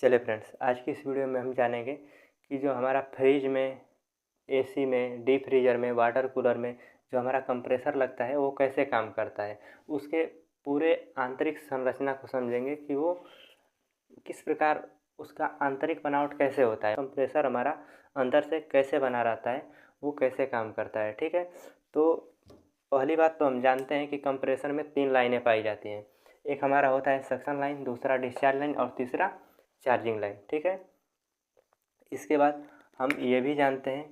चलिए फ्रेंड्स, आज की इस वीडियो में हम जानेंगे कि जो हमारा फ्रिज में, एसी में, डीप फ्रीज़र में, वाटर कूलर में जो हमारा कंप्रेसर लगता है वो कैसे काम करता है। उसके पूरे आंतरिक संरचना को समझेंगे कि वो किस प्रकार, उसका आंतरिक बनावट कैसे होता है, कंप्रेसर हमारा अंदर से कैसे बना रहता है, वो कैसे काम करता है। ठीक है, तो पहली बात तो हम जानते हैं कि कंप्रेसर में 3 लाइनें पाई जाती हैं। एक हमारा होता है सक्शन लाइन, दूसरा डिस्चार्ज लाइन और तीसरा चार्जिंग लाइन। ठीक है, इसके बाद हम ये भी जानते हैं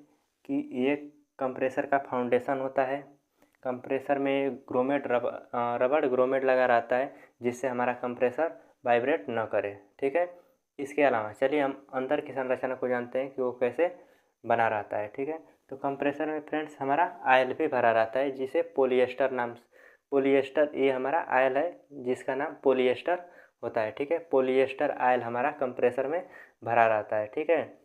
कि ये कंप्रेसर का फाउंडेशन होता है। कंप्रेसर में ग्रोमेट रबड़ ग्रोमेट लगा रहता है जिससे हमारा कंप्रेसर वाइब्रेट न करे। ठीक है, इसके अलावा चलिए हम अंदर की संरचना को जानते हैं कि वो कैसे बना रहता है। ठीक है, तो कंप्रेसर में फ्रेंड्स हमारा आयल भी भरा रहता है जिसे पोलिएस्टर ये हमारा आयल है जिसका नाम पोलिएस्टर होता है। ठीक है, पोलिएस्टर आयल हमारा कंप्रेसर में भरा रहता है। ठीक है,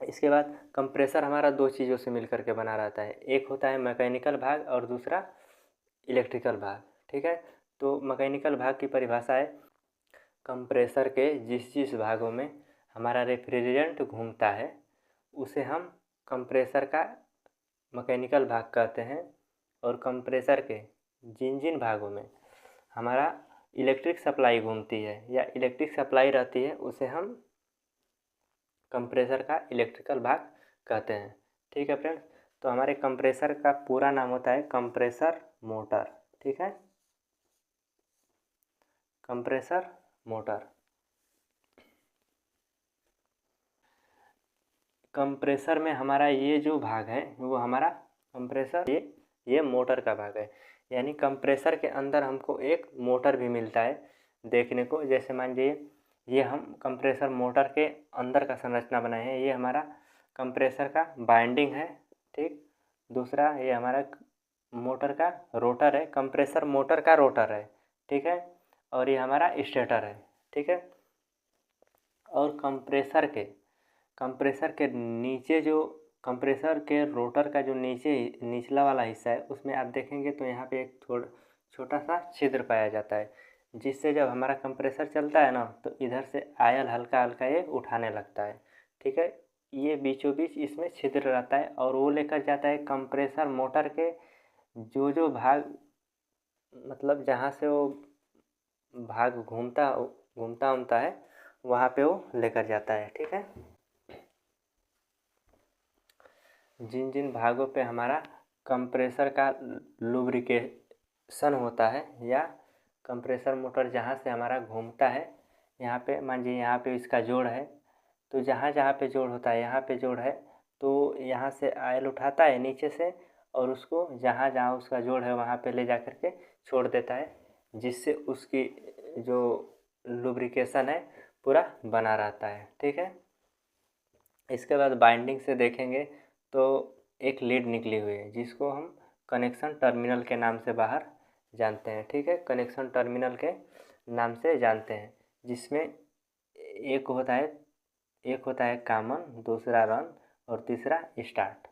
इसके बाद कंप्रेसर हमारा 2 चीज़ों से मिलकर के बना रहता है। एक होता है मैकेनिकल भाग और दूसरा इलेक्ट्रिकल भाग। ठीक है, तो मैकेनिकल भाग की परिभाषा है कंप्रेसर के जिस भागों में हमारा रेफ्रिजरेंट घूमता है उसे हम कंप्रेसर का मैकेनिकल भाग कहते हैं, और कंप्रेसर के जिन भागों में हमारा इलेक्ट्रिक सप्लाई घूमती है या इलेक्ट्रिक सप्लाई रहती है उसे हम कंप्रेसर का इलेक्ट्रिकल भाग कहते हैं। ठीक है फ्रेंड्स, तो हमारे कंप्रेसर का पूरा नाम होता है कंप्रेसर मोटर। ठीक है, कंप्रेसर मोटर। कंप्रेसर में हमारा ये जो भाग है वो हमारा कंप्रेसर ये मोटर का भाग है। यानी कंप्रेसर के अंदर हमको एक मोटर भी मिलता है देखने को। जैसे मान लीजिए ये हम कंप्रेसर मोटर के अंदर का संरचना बनाए हैं। ये हमारा कंप्रेसर का बाइंडिंग है। ठीक, दूसरा ये हमारा मोटर का रोटर है, कंप्रेसर मोटर का रोटर है। ठीक है, और ये हमारा स्टेटर है। ठीक है, और कंप्रेसर के नीचे जो कंप्रेसर के रोटर का जो निचला वाला हिस्सा है उसमें आप देखेंगे तो यहाँ पे एक छोटा सा छिद्र पाया जाता है जिससे जब हमारा कंप्रेसर चलता है ना तो इधर से आयल हल्का हल्का ये उठाने लगता है। ठीक है, ये बीचों बीच इसमें छिद्र रहता है और वो लेकर जाता है कंप्रेसर मोटर के जो भाग, मतलब जहाँ से वो भाग घूमता घूमता है वहाँ पे वो लेकर जाता है। ठीक है, जिन भागों पे हमारा कंप्रेसर का लुब्रिकेशन होता है या कंप्रेसर मोटर जहाँ से हमारा घूमता है, यहाँ पे मान लीजिए यहाँ पे इसका जोड़ है, तो जहाँ जहाँ पे जोड़ होता है यहाँ पे जोड़ है तो यहाँ से आयल उठाता है नीचे से और उसको जहाँ जहाँ उसका जोड़ है वहाँ पे ले जा कर के छोड़ देता है जिससे उसकी जो लुब्रिकेशन है पूरा बना रहता है। ठीक है, इसके बाद बाइंडिंग से देखेंगे तो एक लीड निकली हुई है जिसको हम कनेक्शन टर्मिनल के नाम से बाहर जानते हैं। ठीक है, कनेक्शन टर्मिनल के नाम से जानते हैं जिसमें एक होता है कॉमन, दूसरा रन और तीसरा स्टार्ट।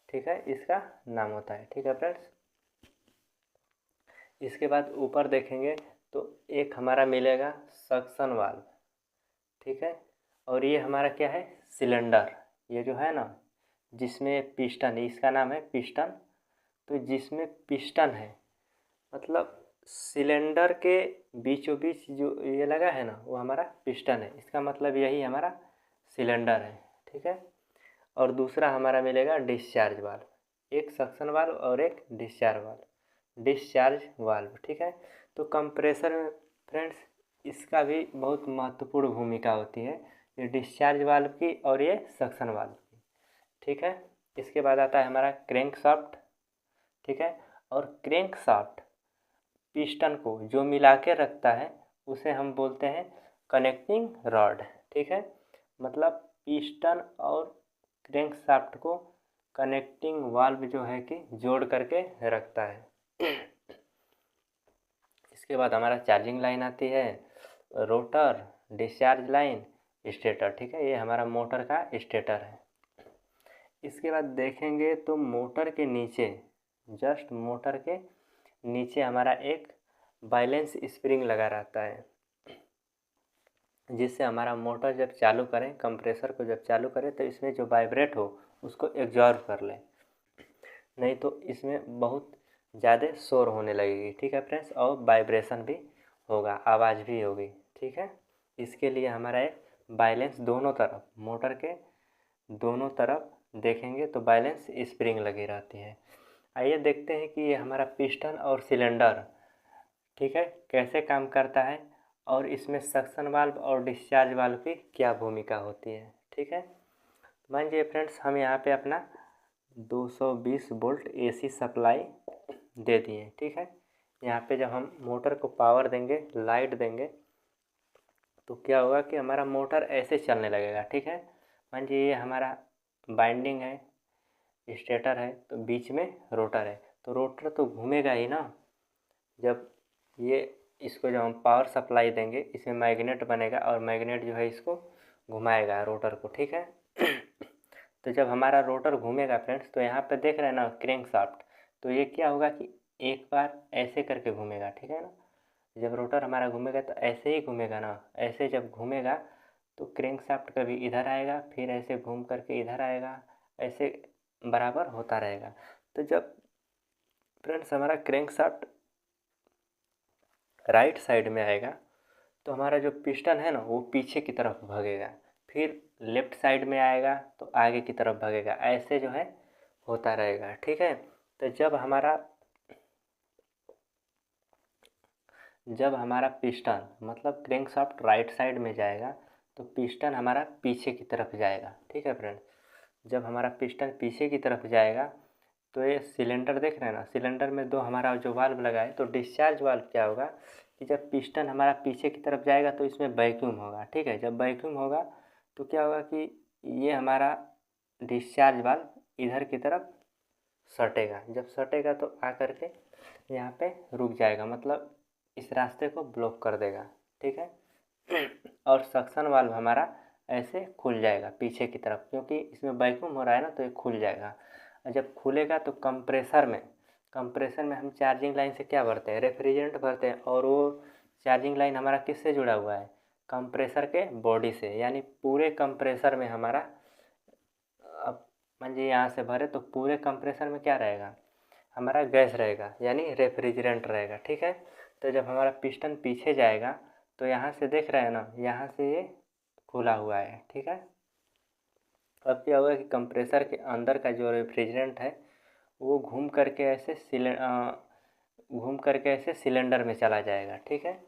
ठीक है, इसका नाम होता है। ठीक है फ्रेंड्स, इसके बाद ऊपर देखेंगे तो एक हमारा मिलेगा सक्शन वाल्व। ठीक है, और ये हमारा क्या है, सिलेंडर। ये जो है ना जिसमें पिस्टन, इसका नाम है पिस्टन। तो जिसमें पिस्टन है मतलब सिलेंडर के बीचों बीच जो ये लगा है ना वो हमारा पिस्टन है, इसका मतलब यही हमारा सिलेंडर है। ठीक है, और दूसरा हमारा मिलेगा डिस्चार्ज वाल्व, एक सक्शन वाल्व और एक डिस्चार्ज वाल्व। ठीक है, तो कंप्रेसर में फ्रेंड्स इसका भी बहुत महत्वपूर्ण भूमिका होती है, ये डिस्चार्ज वाल्व की और ये सक्शन वाल्व की। ठीक है, इसके बाद आता है हमारा क्रैंकशाफ्ट। ठीक है, और क्रैंकशाफ्ट पिस्टन को जो मिला के रखता है उसे हम बोलते हैं कनेक्टिंग रॉड। ठीक है, मतलब पिस्टन और क्रैंकशाफ्ट को कनेक्टिंग वाल्व जो है कि जोड़ करके रखता है। इसके बाद हमारा चार्जिंग लाइन आती है, रोटर, डिस्चार्ज लाइन, स्टेटर। ठीक है, ये हमारा मोटर का स्टेटर है। इसके बाद देखेंगे तो मोटर के नीचे, जस्ट मोटर के नीचे हमारा एक बैलेंस स्प्रिंग लगा रहता है। जिससे हमारा मोटर जब चालू करें, कंप्रेसर को जब चालू करें तो इसमें जो वाइब्रेट हो उसको एब्जॉर्ब कर लें, नहीं तो इसमें बहुत ज़्यादा शोर होने लगेगी। ठीक है फ्रेंड्स, और वाइब्रेशन भी होगा, आवाज़ भी होगी। ठीक है, इसके लिए हमारा एक बैलेंस दोनों तरफ, मोटर के दोनों तरफ देखेंगे तो बैलेंस स्प्रिंग लगी रहती है। आइए देखते हैं कि ये हमारा पिस्टन और सिलेंडर, ठीक है, कैसे काम करता है और इसमें सक्शन वाल्व और डिस्चार्ज वाल्व की क्या भूमिका होती है। ठीक है, मान लीजिए फ्रेंड्स, हम यहाँ पे अपना 220 वोल्ट एसी सप्लाई दे दिए। ठीक है, यहाँ पे जब हम मोटर को पावर देंगे, लाइट देंगे, तो क्या होगा कि हमारा मोटर ऐसे चलने लगेगा। ठीक है, मान लीजिए ये हमारा बाइंडिंग है, स्टेटर है, तो बीच में रोटर है, तो रोटर तो घूमेगा ही ना। जब ये इसको जब हम पावर सप्लाई देंगे, इसमें मैग्नेट बनेगा और मैग्नेट जो है इसको घुमाएगा रोटर को। ठीक है, तो जब हमारा रोटर घूमेगा फ्रेंड्स, तो यहाँ पे देख रहे हैं ना क्रैंक शाफ्ट, तो ये क्या होगा कि एक बार ऐसे करके घूमेगा। ठीक है ना, जब रोटर हमारा घूमेगा तो ऐसे ही घूमेगा ना, ऐसे जब घूमेगा तो क्रैंक शाफ्ट कभी इधर आएगा, फिर ऐसे घूम करके इधर आएगा, ऐसे बराबर होता रहेगा। तो जब फ्रेंड्स हमारा क्रैंक शाफ्ट राइट साइड में आएगा तो हमारा जो पिस्टन है ना वो पीछे की तरफ भागेगा, फिर लेफ्ट साइड में आएगा तो आगे की तरफ भागेगा, ऐसे जो है होता रहेगा। ठीक है, तो जब हमारा पिस्टन मतलब क्रैंक शाफ्ट राइट साइड में जाएगा तो पिस्टन हमारा पीछे की तरफ जाएगा। ठीक है फ्रेंड्स, जब हमारा पिस्टन पीछे की तरफ जाएगा तो ये सिलेंडर देख रहे हैं ना, सिलेंडर में दो हमारा जो वाल्व लगा है, तो डिस्चार्ज वाल्व क्या होगा कि जब पिस्टन हमारा पीछे की तरफ जाएगा तो इसमें वैक्यूम होगा। ठीक है, जब वैक्यूम होगा तो क्या होगा कि ये हमारा डिस्चार्ज वाल्व इधर की तरफ सटेगा, जब सटेगा तो आकर के यहाँ पे रुक जाएगा, मतलब इस रास्ते को ब्लॉक कर देगा। ठीक है, और सक्शन वाल्व हमारा ऐसे खुल जाएगा पीछे की तरफ, क्योंकि इसमें वैक्यूम हो रहा है ना, तो ये खुल जाएगा। और जब खुलेगा तो कंप्रेसर में हम चार्जिंग लाइन से क्या भरते हैं, रेफ्रिजरेंट भरते हैं, और वो चार्जिंग लाइन हमारा किससे जुड़ा हुआ है, कंप्रेसर के बॉडी से, यानी पूरे कंप्रेसर में हमारा, अब मान लीजिए यहाँ से भरे तो पूरे कंप्रेसर में क्या रहेगा, हमारा गैस रहेगा, यानी रेफ्रिजरेंट रहेगा। ठीक है, तो जब हमारा पिस्टन पीछे जाएगा तो यहाँ से देख रहे हैं ना, यहाँ से ये खुला हुआ है। ठीक है, अब क्या होगा कि कंप्रेसर के अंदर का जो रेफ्रिजरेंट है वो घूम करके ऐसे सिलेंडर में चला जाएगा। ठीक है,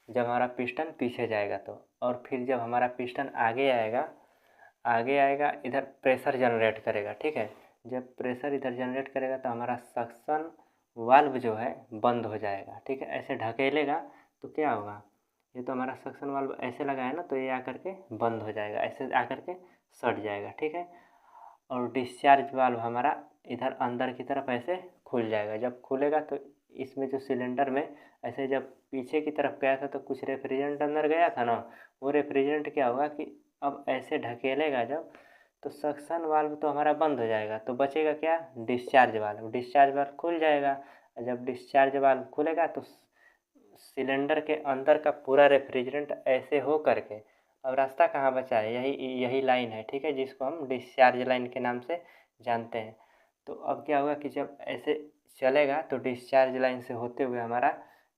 जब हमारा पिस्टन पीछे जाएगा तो, और फिर जब हमारा पिस्टन आगे आएगा इधर प्रेशर जनरेट करेगा। ठीक है, जब प्रेशर इधर जनरेट करेगा तो हमारा सक्शन वाल्व जो है बंद हो जाएगा। ठीक है, ऐसे ढकेलेगा तो क्या होगा, ये तो हमारा सक्शन वाल्व ऐसे लगा है ना, तो ये आकर के बंद हो जाएगा, ऐसे आकर के सट जाएगा। ठीक है, और डिस्चार्ज वाल्व हमारा इधर अंदर की तरफ ऐसे खुल जाएगा, जब खुलेगा तो इसमें जो सिलेंडर में ऐसे जब पीछे की तरफ गया था तो कुछ रेफ्रिजरेंट अंदर गया था ना, वो रेफ्रिजरेंट क्या होगा कि अब ऐसे ढकेलेगा जब, तो सक्शन वाल्व तो हमारा बंद हो जाएगा, तो बचेगा क्या, डिस्चार्ज वाल्व खुल जाएगा। जब डिस्चार्ज वाल्व खुलेगा तो सिलेंडर के अंदर का पूरा रेफ्रिजरेंट ऐसे हो करके, अब रास्ता कहाँ बचा है, यही लाइन है। ठीक है, जिसको हम डिस्चार्ज लाइन के नाम से जानते हैं। तो अब क्या होगा कि जब ऐसे चलेगा तो डिस्चार्ज लाइन से होते हुए हमारा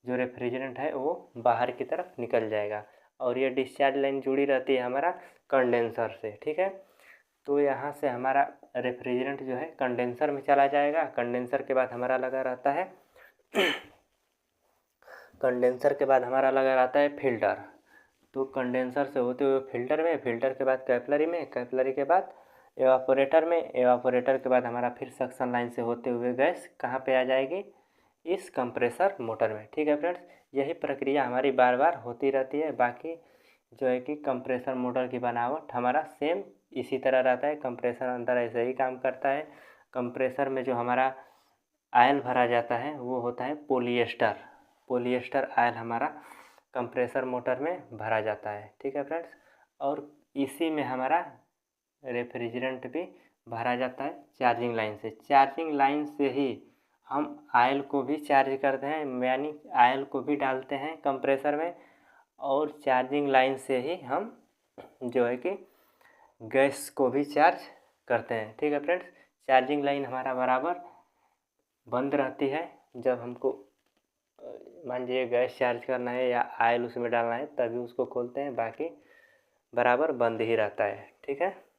जो रेफ्रिजरेंट है वो बाहर की तरफ निकल जाएगा, और ये डिस्चार्ज लाइन जुड़ी रहती है हमारा कंडेंसर से। ठीक है, तो यहाँ से हमारा रेफ्रिजरेंट जो है कंडेंसर में चला जाएगा, कंडेंसर के बाद हमारा लगा रहता है फिल्टर, तो कंडेंसर से होते हुए फिल्टर में, फिल्टर के बाद कैपिलरी में, कैपिलरी के बाद एवापोरेटर में, एवापोरेटर के बाद हमारा फिर सक्शन लाइन से होते हुए गैस कहाँ पे आ जाएगी, इस कंप्रेसर मोटर में। ठीक है फ्रेंड्स, यही प्रक्रिया हमारी बार बार होती रहती है। बाकी जो है कि कंप्रेसर मोटर की बनावट हमारा सेम इसी तरह रहता है, कंप्रेसर अंदर ऐसे ही काम करता है। कंप्रेसर में जो हमारा आयल भरा जाता है वो होता है पोलिएस्टर आयल हमारा कंप्रेसर मोटर में भरा जाता है। ठीक है फ्रेंड्स, और इसी में हमारा रेफ्रिजरेंट भी भरा जाता है चार्जिंग लाइन से ही हम आयल को भी चार्ज करते हैं, यानी आयल को भी डालते हैं कंप्रेसर में, और चार्जिंग लाइन से ही हम जो है कि गैस को भी चार्ज करते हैं। ठीक है फ्रेंड्स, चार्जिंग लाइन हमारा बराबर बंद रहती है जब हमको मान लीजिए गैस चार्ज करना है या ऑयल उसमें डालना है, तभी उसको खोलते हैं, बाकी बराबर बंद ही रहता है। ठीक है।